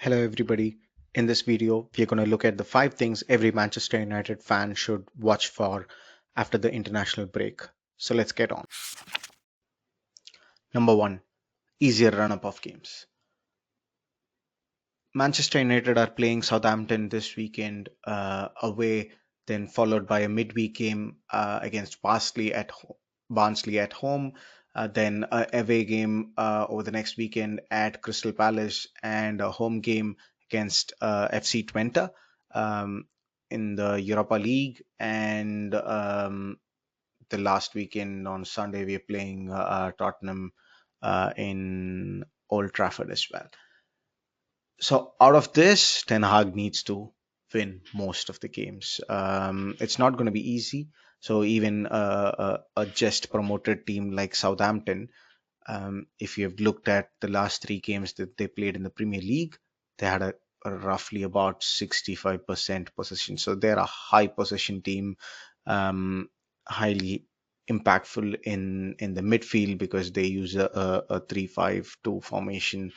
Hello, everybody. In this video, we're going to look at the 5 things every Manchester United fan should watch for after the international break. So let's get on. Number 1, easier run up of games. Manchester United are playing Southampton this weekend away, then followed by a midweek game against Barnsley at home, then a away game over the next weekend at Crystal Palace, and a home game against FC Twente um, in the Europa League. And the last weekend on Sunday, we're playing Tottenham in Old Trafford as well. So out of this, Ten Hag needs to win most of the games. It's not going to be easy. So even a just promoted team like Southampton, if you've looked at the last 3 games that they played in the Premier League, they had a roughly about 65% possession. So they're a high possession team, highly impactful in the midfield because they use a 3-5-2 formation.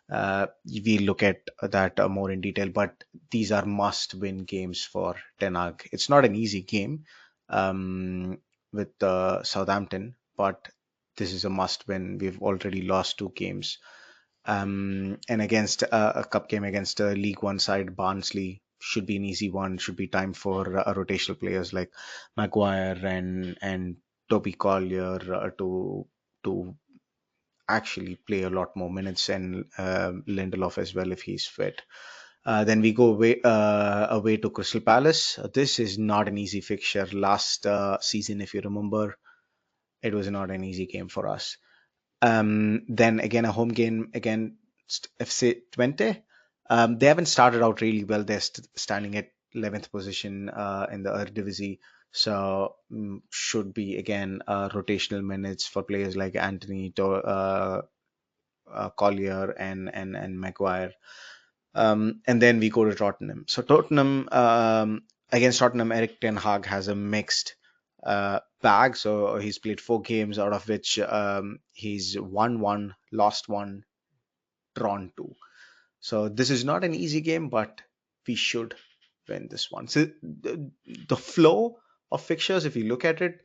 We look at that more in detail, but these are must-win games for Ten Hag. It's not an easy game with Southampton, but this is a must-win. We've already lost 2 games, and against a cup game against a League One side, Barnsley should be an easy one. Should be time for rotational players like Maguire and Toby Collier to actually play a lot more minutes, and Lindelof as well if he's fit. Then we go away to Crystal Palace. This is not an easy fixture. Last season, if you remember, it was not an easy game for us. Then again, a home game against FC Twente. They haven't started out really well. They're standing at 11th position in the Eredivisie. So should be again rotational minutes for players like Anthony Collier and Maguire. And then we go to Tottenham. So Tottenham against Tottenham, Eric Ten Hag has a mixed bag. So he's played 4 games, out of which he's won one, lost one, drawn 2. So this is not an easy game, but we should win this one. So the flow of fixtures, if you look at it,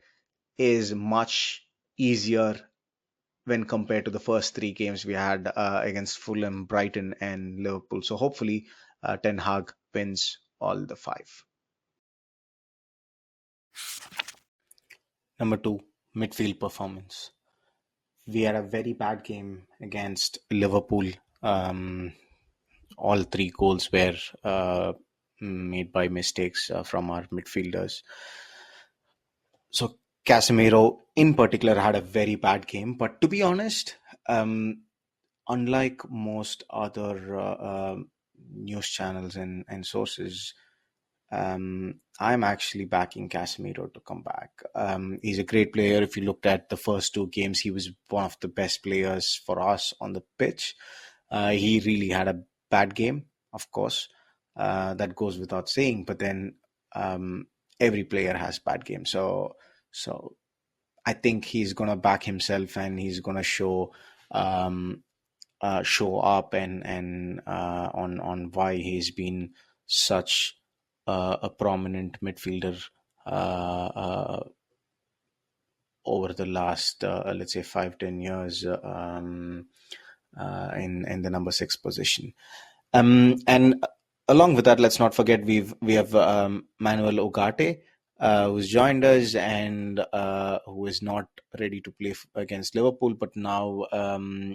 is much easier when compared to the first 3 games we had against Fulham, Brighton, and Liverpool. So hopefully, Ten Hag wins all the 5. Number 2, midfield performance. We had a very bad game against Liverpool. All 3 goals were made by mistakes from our midfielders. So Casemiro in particular had a very bad game. But to be honest, unlike most other news channels and sources, I'm actually backing Casemiro to come back. He's a great player. If you looked at the first 2 games, he was one of the best players for us on the pitch. He really had a bad game, of course. That goes without saying. But then every player has bad games. So I think he's gonna back himself and he's gonna show up and on why he's been such a prominent midfielder over the last let's say 5-10 years in the number 6 position. And along with that, let's not forget we have Manuel Ugarte, who's joined us and who is not ready to play against Liverpool, but now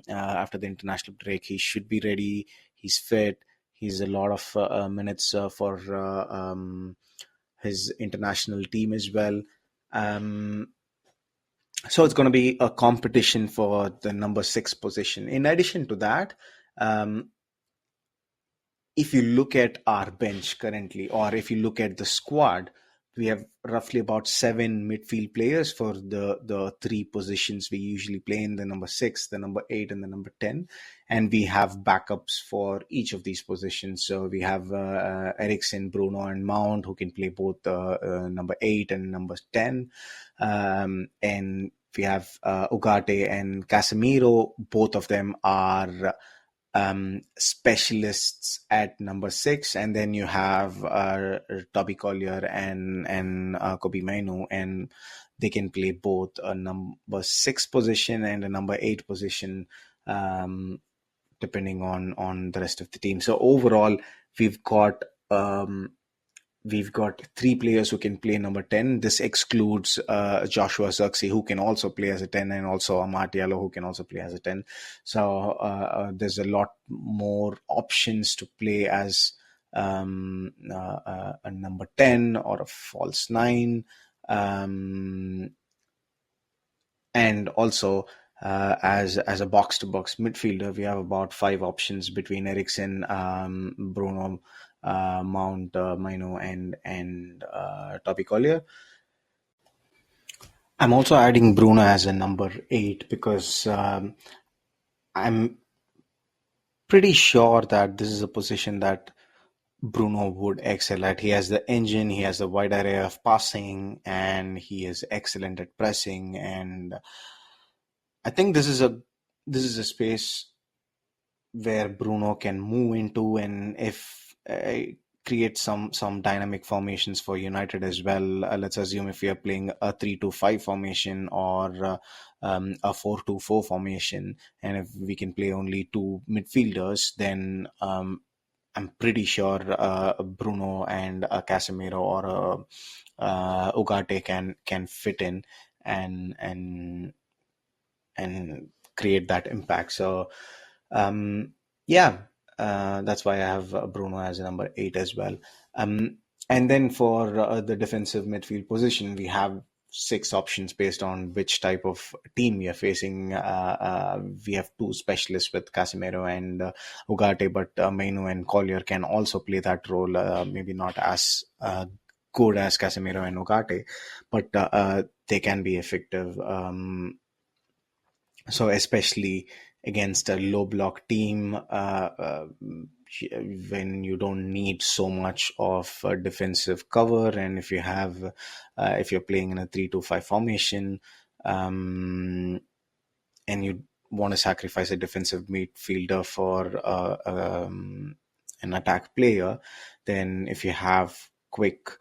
after the international break, he should be ready. He's fit. He's a lot of minutes for his international team as well. So it's going to be a competition for the number 6 position. In addition to that, if you look at our bench currently, or if you look at the squad, we have roughly about 7 midfield players for the 3 positions we usually play in, the number 6, the number 8, and the number 10. And we have backups for each of these positions. So we have Eriksen, Bruno, and Mount, who can play both number 8 and number 10. And we have Ugarte and Casemiro. Both of them are specialists at number six, and then you have Toby Collier and Kobe Mainu, and they can play both a number six position and a number eight position, depending on the rest of the team. So overall, we've got um, we've got three players who can play number 10. This excludes Joshua Zirkzee, who can also play as a 10, and also Amad Diallo, who can also play as a 10. So there's a lot more options to play as a number 10 or a false 9. Um, and also, as a box to box midfielder, we have about five options between Eriksen, Bruno, Mount, Maino, and Toby Collier. I'm also adding Bruno as a number 8 because I'm pretty sure that this is a position that Bruno would excel at. He has the engine, he has a wide array of passing, and he is excellent at pressing. And I think this is a space where Bruno can move into, and if create some dynamic formations for United as well. Let's assume if we are playing a 3-2-5 formation, or a 4-2-4 formation, and if we can play only two midfielders, then I'm pretty sure Bruno and Casemiro or Ugarte can fit in and and create that impact. So, um, yeah, that's why I have Bruno as a number 8 as well. Um, and then for the defensive midfield position, we have six options based on which type of team we are facing. We have two specialists with Casemiro and Ugarte, but Mainu and Collier can also play that role, maybe not as good as Casemiro and Ugarte, but they can be effective. So especially against a low block team, when you don't need so much of defensive cover, and if you're playing in a 3-5 formation, um, and you want to sacrifice a defensive midfielder for an attack player, then if you have quick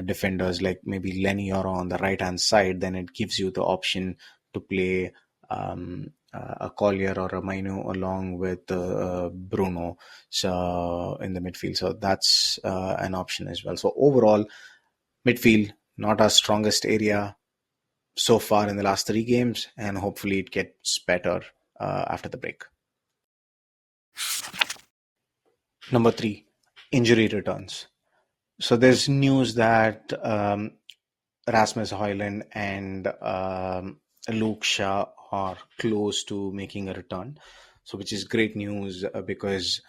defenders like maybe Lenny or on the right hand side, then it gives you the option to play a Collier or a Mainu along with Bruno, so in the midfield. So that's an option as well. So overall, midfield not our strongest area so far in the last three games, and hopefully it gets better after the break. Number three, injury returns. So there's news that Rasmus Højlund and Luke Shaw are close to making a return. So which is great news because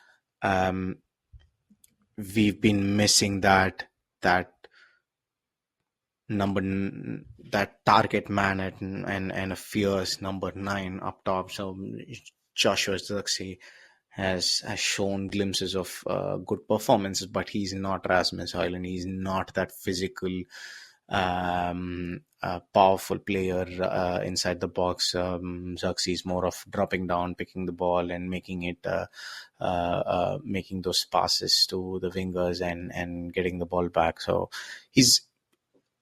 we've been missing that number, that target man and a fierce number 9 up top. So Joshua Zirkzee has shown glimpses of good performances, but he's not Rasmus Højlund. He's not that physical, powerful player inside the box. Zirkzee is more of dropping down, picking the ball, and making those passes to the wingers and getting the ball back. So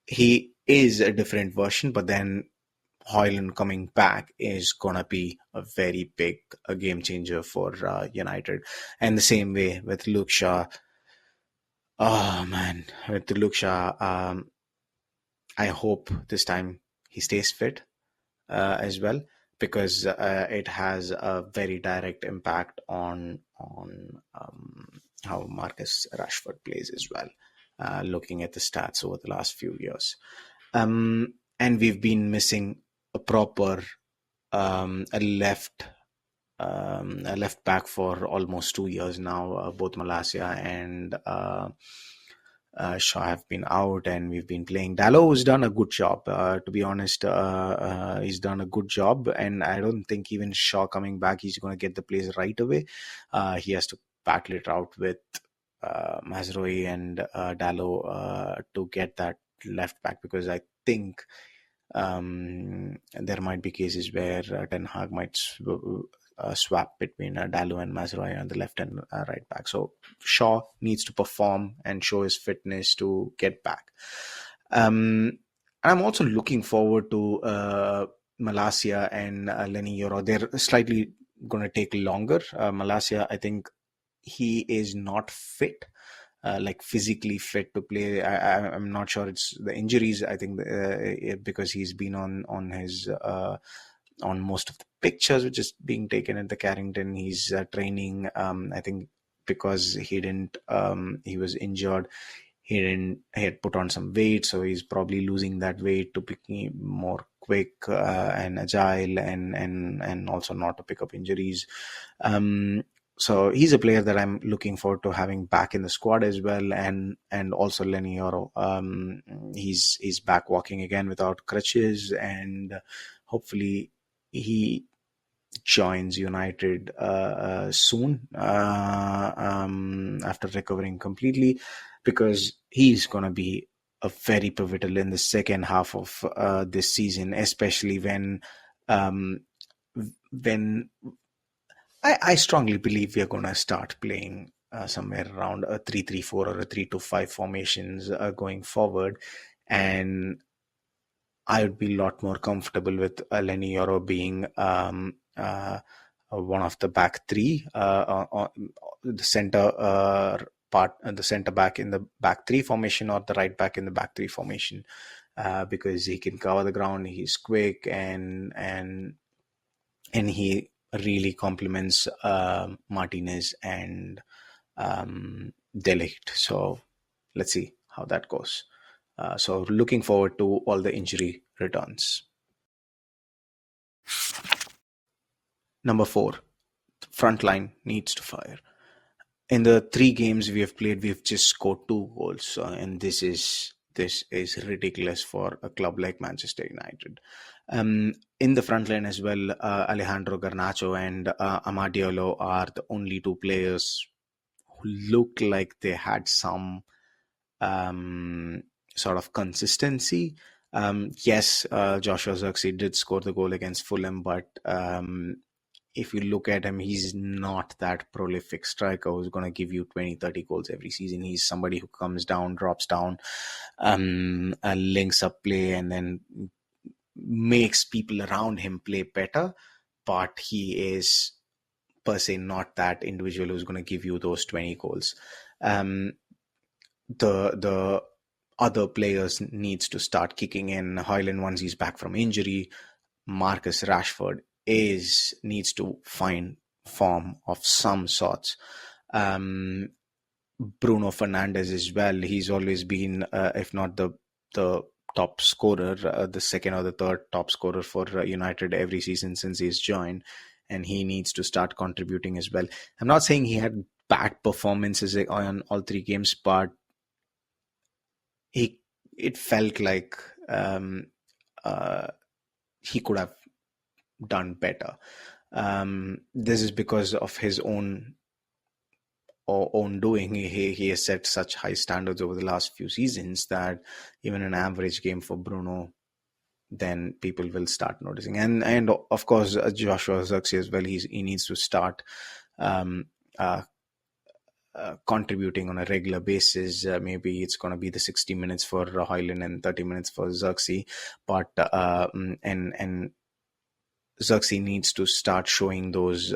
he is a different version, but then Højlund coming back is gonna be a very big game changer for United. And the same way with Luke Shaw. Oh man, with Luke Shaw, I hope this time he stays fit as well, because it has a very direct impact on how Marcus Rashford plays as well. Looking at the stats over the last few years, and we've been missing a proper a left back for almost 2 years now. Both Malasia and Shaw have been out, and we've been playing. Dallo has done a good job. To be honest, he's done a good job, and I don't think even Shaw coming back, he's going to get the place right away. He has to battle it out with Mazraoui and Dallo to get that left back, because I think there might be cases where Ten Hag might swap between Dalu and Mazraoui on the left and right back. So Shaw needs to perform and show his fitness to get back. And I'm also looking forward to Malacia and Lenny Yoro. They're slightly going to take longer. Malacia, I think he is not fit, like physically fit to play. I'm not sure it's the injuries. I think because he's been on his on most of the pictures which is being taken at the Carrington. He's training. I think because he was injured. He had put on some weight, so he's probably losing that weight to be more quick and agile, and also not to pick up injuries. So he's a player that I'm looking forward to having back in the squad as well, and also Lenny Yoro. He's back walking again without crutches, and hopefully he joins United soon after recovering completely, because he's going to be a very pivotal in the second half of this season, especially um, when I strongly believe we are going to start playing somewhere around a 3-3-4 or a 3-5 formations going forward, and I would be a lot more comfortable with Lenny Yoro being one of the back three, the center the center back in the back three formation, or the right back in the back three formation, because he can cover the ground. He's quick, and he really complements Martinez and Delict. So let's see how that goes. So looking forward to all the injury returns. Number 4, Frontline needs to fire. In the 3 games we have played, we've just scored 2 goals, and this is ridiculous for a club like Manchester United. In the front line as well, Alejandro Garnacho and Amad Diallo are the only 2 players who look like they had some sort of consistency. Yes, Joshua Zirkzee did score the goal against Fulham, but if you look at him, he's not that prolific striker who's going to give you 20-30 goals every season. He's somebody who comes down, drops down, links up play, and then makes people around him play better. But he is per se not that individual who's going to give you those 20 goals. The other players needs to start kicking in. Højlund, once he's back from injury, Marcus Rashford needs to find form of some sorts. Bruno Fernandes as well. He's always been, if not the top scorer, the second or the third top scorer for United every season since he's joined, and he needs to start contributing as well. I'm not saying he had bad performances on all 3 games, but it felt like he could have done better. This is because of his own doing. He has set such high standards over the last few seasons that even an average game for Bruno, then people will start noticing. And of course, Joshua Zirkzee as well. He needs to start contributing on a regular basis. Maybe it's going to be the 60 minutes for Højlund and 30 minutes for Zirkzee, but and Zirkzee needs to start showing those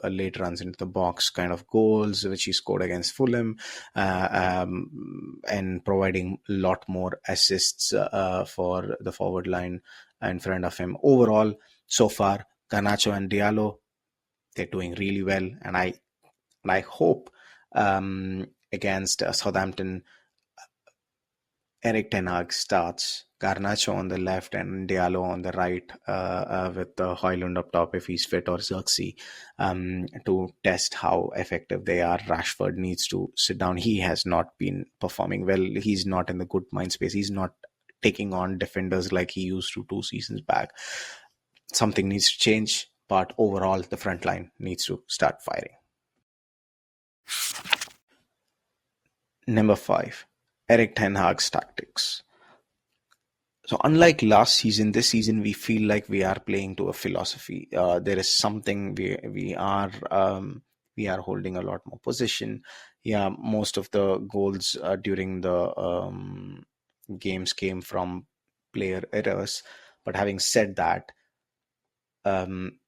late runs into the box kind of goals, which he scored against Fulham, and providing a lot more assists for the forward line in front of him. Overall, so far, Garnacho and Diallo, they're doing really well, and I hope against Southampton, Eric Ten Hag starts Garnacho on the left and Diallo on the right, with Højlund up top if he's fit, or Zirkzee, to test how effective they are. Rashford needs to sit down. He has not been performing well. He's not in the good mind space. He's not taking on defenders like he used to 2 seasons back. Something needs to change, but overall the front line needs to start firing. Number 5, Eric Ten Hag's tactics. So unlike last season, this season we feel like we are playing to a philosophy. There is something we are holding a lot more position. Yeah, most of the goals during the games came from player errors. But having said that, um,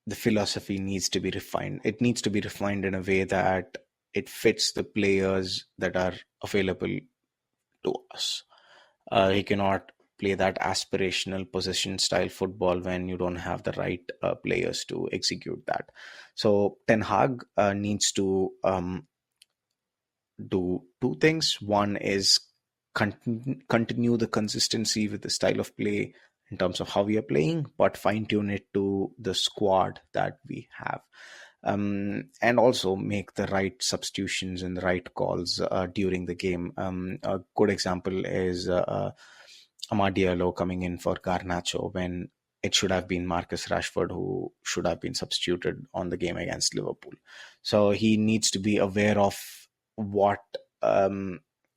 the philosophy needs to be refined. It needs to be refined in a way that it fits the players that are available to us. He cannot play that aspirational possession style football when you don't have the right players to execute that. So Ten Hag needs to do two things. One is continue the consistency with the style of play in terms of how we are playing, but fine tune it to the squad that we have. And also make the right substitutions and the right calls during the game. A good example is Amad Diallo coming in for Garnacho when it should have been Marcus Rashford who should have been substituted on the game against Liverpool. So he needs to be aware of what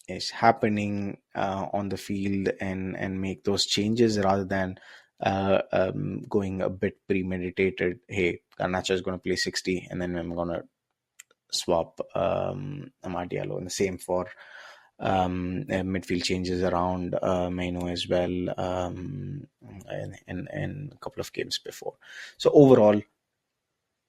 is happening on the field and make those changes rather than going a bit premeditated. Hey, Garnacho is going to play 60 and then I'm going to swap Amad Diallo. And the same for midfield changes around Maino as well, in a couple of games before. So overall,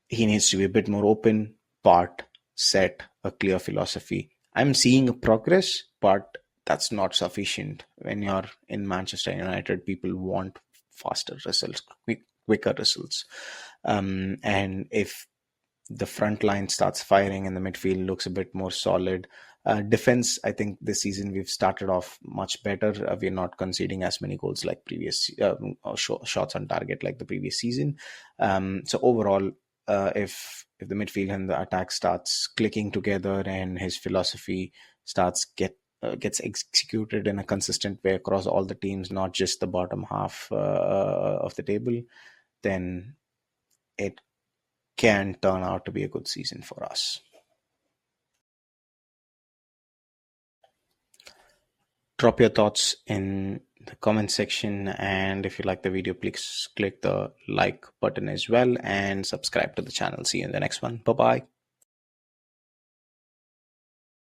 he needs to be a bit more open, part, set, a clear philosophy. I'm seeing a progress, but that's not sufficient. When you're in Manchester United, people want faster results, quicker results. And if the front line starts firing and the midfield looks a bit more solid. Defense, I think this season we've started off much better. We're not conceding as many goals like previous or shots on target like the previous season. So overall, if the midfield and the attack starts clicking together and his philosophy starts gets executed in a consistent way across all the teams, not just the bottom half of the table, then it can turn out to be a good season for us. Drop your thoughts in the comment section, and if you like the video, please click the like button as well and subscribe to the channel. See you in the next one. Bye bye.